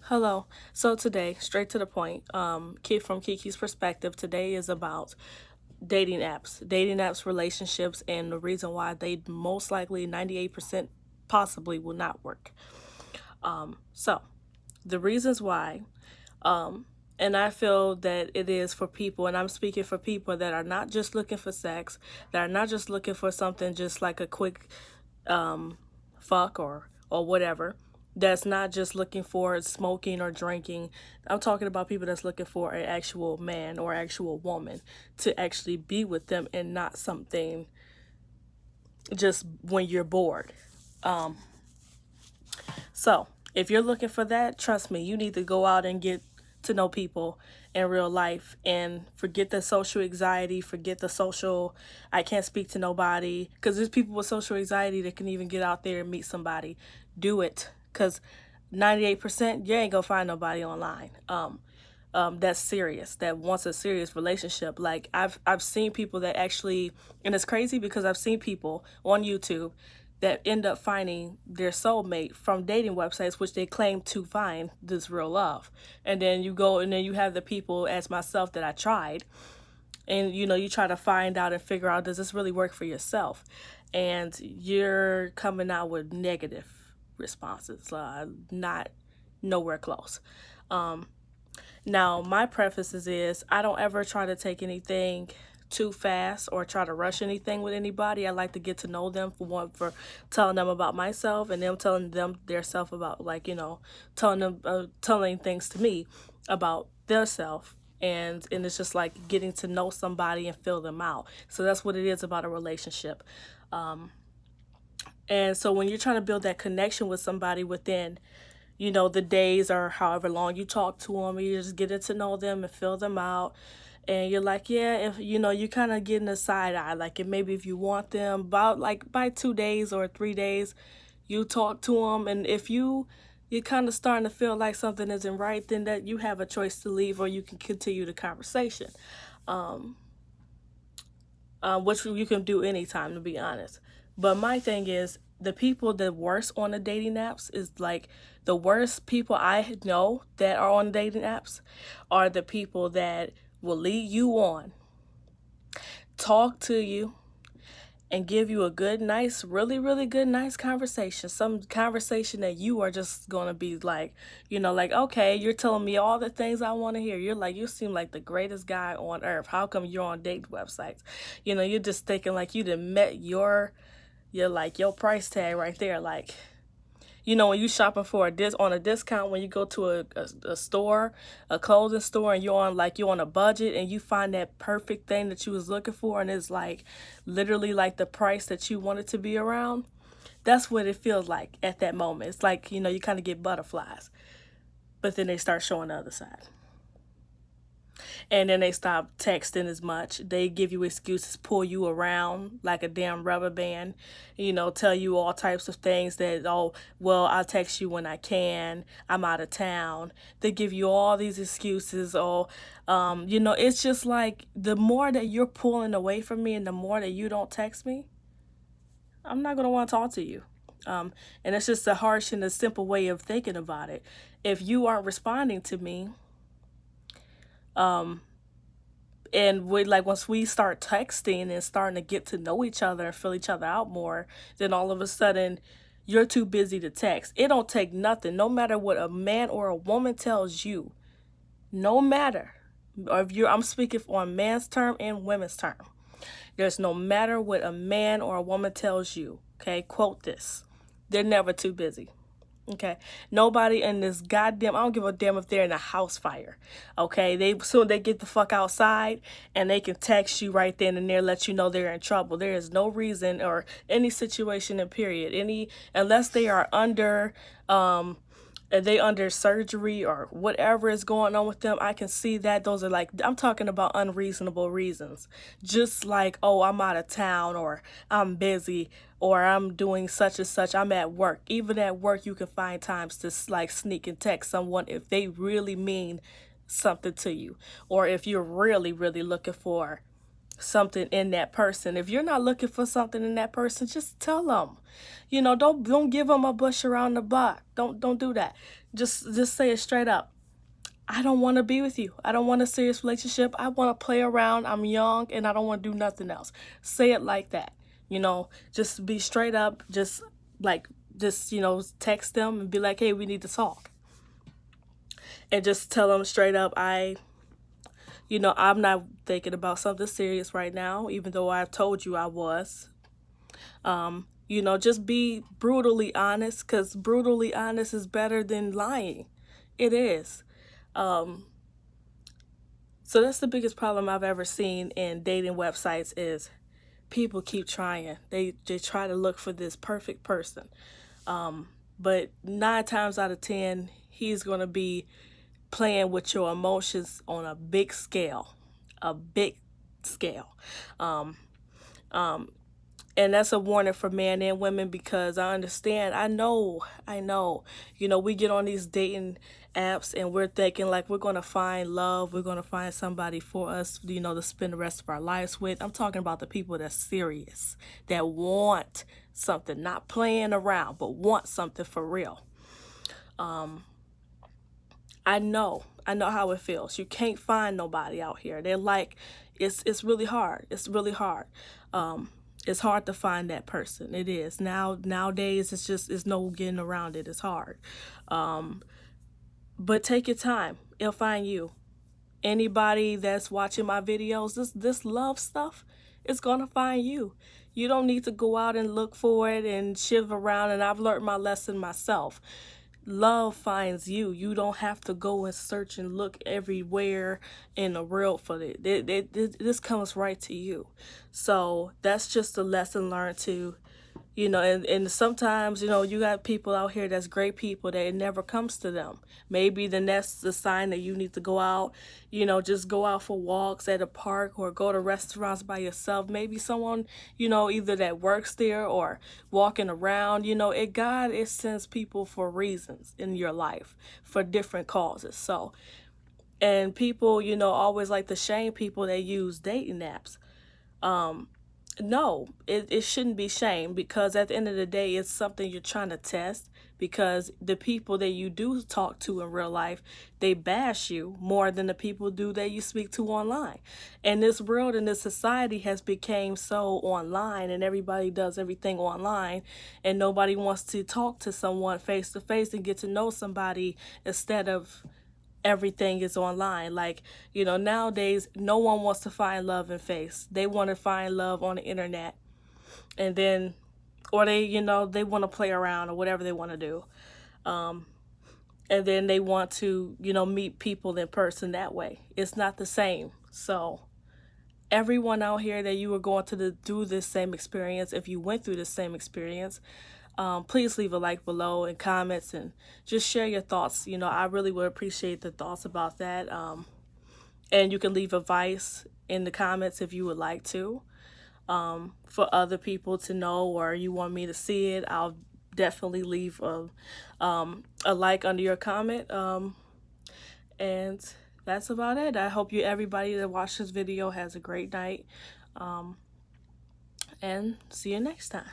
Hello. So today, straight to the point, from Kiki's perspective, today is about dating apps, relationships, and the reason why they most likely 98% possibly will not work. So the reasons why, um, and I feel that it is for people, and I'm speaking for people that are not just looking for sex, that are not just looking for something just like a quick fuck or whatever, that's not just looking for smoking or drinking. I'm talking about people that's looking for an actual man or actual woman to actually be with them and not something just when you're bored. So if you're looking for that, trust me, you need to go out and get to know people in real life and forget the social anxiety, forget the social, I can't speak to nobody. Because there's people with social anxiety that can even get out there and meet somebody. Do it. Because 98%, you ain't gonna find nobody online. That's serious, that wants a serious relationship. Like I've seen people that actually, and it's crazy because I've seen people on YouTube that end up finding their soulmate from dating websites, which they claim to find this real love. And then you go and then you have the people as myself that I tried, and you try to find out and figure out, does this really work for yourself? And you're coming out with negative responses, not nowhere close. Now, my preface is I don't ever try to take anything too fast or try to rush anything with anybody. I like to get to know them, for one, for telling them about myself and them telling them their self about, like, telling things to me about their self. And it's just like getting to know somebody and feel them out. So that's what it is about a relationship. And so when you're trying to build that connection with somebody within, the days or however long you talk to them, you just getting to know them and fill them out. And you're like, yeah, if you kind of getting a side eye, like, and maybe if you want them about like by 2 days or 3 days, you talk to them. And if you're kind of starting to feel like something isn't right, then that you have a choice to leave or you can continue the conversation, which you can do anytime, to be honest. But my thing is, the people that worst on the dating apps is like the worst people I know that are on dating apps are the people that will lead you on, talk to you, and give you a good, nice, really, really good, nice conversation. Some conversation that you are just going to be like, like, okay, you're telling me all the things I want to hear. You're like, you seem like the greatest guy on earth. How come you're on dating websites? You're just thinking like you done met your price tag right there. Like, when you shopping for on a discount, when you go to a store, a clothing store, and you're on a budget and you find that perfect thing that you was looking for, and it's like literally like the price that you wanted to be around. That's what it feels like at that moment. It's like, you kind of get butterflies, but then they start showing the other side. And then they stop texting as much. They give you excuses, pull you around like a damn rubber band, tell you all types of things that, oh, well, I'll text you when I can. I'm out of town. They give you all these excuses. Or, it's just like the more that you're pulling away from me and the more that you don't text me, I'm not going to want to talk to you. And it's just a harsh and a simple way of thinking about it. If you aren't responding to me, and once we start texting and starting to get to know each other and fill each other out more, then all of a sudden you're too busy to text. It don't take nothing, no matter what a man or a woman tells you, no matter, or if you're I'm speaking on man's term and women's term. There's no matter what a man or a woman tells you, okay? Quote this. They're never too busy. Okay, nobody in this goddamn, I don't give a damn if they're in a house fire. Okay, they get the fuck outside and they can text you right then and there, let you know they're in trouble. There is no reason or any situation in period, unless they are under they under surgery or whatever is going on with them. I can see that those are, like, I'm talking about unreasonable reasons, just like, oh, I'm out of town, or I'm busy, or I'm doing such and such, I'm at work. Even at work, you can find times to like sneak and text someone if they really mean something to you, or if you're really, really looking for something in that person. If you're not looking for something in that person, just tell them. You know, don't give them a bush around the block. Don't do that. Just say it straight up. I don't want to be with you. I don't want a serious relationship. I want to play around. I'm young and I don't want to do nothing else. Say it like that. You know, just be straight up. You know, text them and be like, hey, we need to talk. And just tell them straight up, you know, I'm not thinking about something serious right now, even though I told you I was. You know, just be brutally honest, because brutally honest is better than lying. It is. So that's the biggest problem I've ever seen in dating websites is people keep trying. They try to look for this perfect person. But 9 times out of 10, he's going to be playing with your emotions on a big scale. A big scale. And that's a warning for men and women, because I understand, I know, you know, we get on these dating apps and we're thinking like we're going to find love, we're going to find somebody for us, you know, to spend the rest of our lives with. I'm talking about the people that's serious, that want something, not playing around, but want something for real. I know how it feels. You can't find nobody out here. They're like, it's really hard. It's really hard. It's hard to find that person. It is. Nowadays, it's no getting around it. It's hard. But take your time. It'll find you. Anybody that's watching my videos, this love stuff, it's gonna find you. You don't need to go out and look for it and shiver around, and I've learned my lesson myself. Love finds you. You don't have to go and search and look everywhere in the world for it. This comes right to you. So that's just a lesson learned too. You know, and sometimes, you know, you got people out here that's great people that it never comes to them. Maybe then that's the sign that you need to go out, you know, just go out for walks at a park or go to restaurants by yourself. Maybe someone, you know, either that works there or walking around, you know, God, it sends people for reasons in your life for different causes. So, and people, you know, always like to shame people that use dating apps. No, it shouldn't be shame, because at the end of the day, it's something you're trying to test, because the people that you do talk to in real life, they bash you more than the people do that you speak to online. And this world and this society has become so online, and everybody does everything online, and nobody wants to talk to someone face to face and get to know somebody, instead of everything is online. Like, you know, nowadays no one wants to find love in face. They want to find love on the internet. And then, or they, you know, they want to play around or whatever they want to do. And then they want to, you know, meet people in person that way. It's not the same. So everyone out here that you are going to do this same experience, if you went through the same experience, please leave a like below and comments, and just share your thoughts. You know, I really would appreciate the thoughts about that. And you can leave advice in the comments if you would like to, for other people to know, or you want me to see it. I'll definitely leave a like under your comment. And that's about it. I hope everybody that watched this video has a great night. And see you next time.